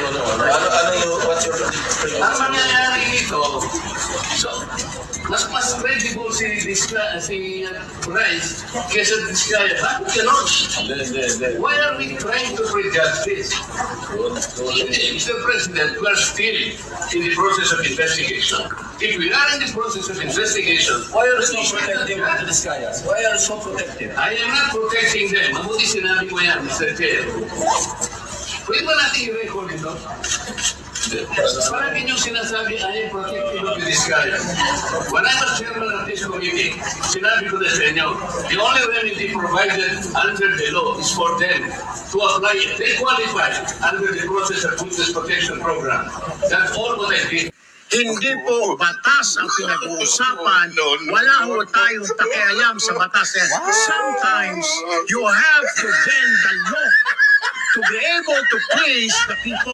What's your prediction? Ang mangyayari ito, so, mas credible si Bryce kesa Diskaya. Bakit ganon? Why are we trying to prejudge this? Mr. President, we are still in the process of investigation. If we are in the process of investigation, Why are you so protective of the Discayas? Why are you so protective? I am not protecting them. Mabuti sinabi mo yan, Mr. Chair. Pwede ba natin i-record ito? Parang inyong sinasabi, I am protective of the Discayas. When I was chairman of this committee, sinabi ko na sa inyo, the only remedy provided under the law is for them to apply it. They qualify under the Process of Witness Protection Program. That's all what I did. Hindi po batas ang pinag-uusapan. Wala ho tayong pakialam sa batas. Sometimes you have to bend the law to be able to please the people.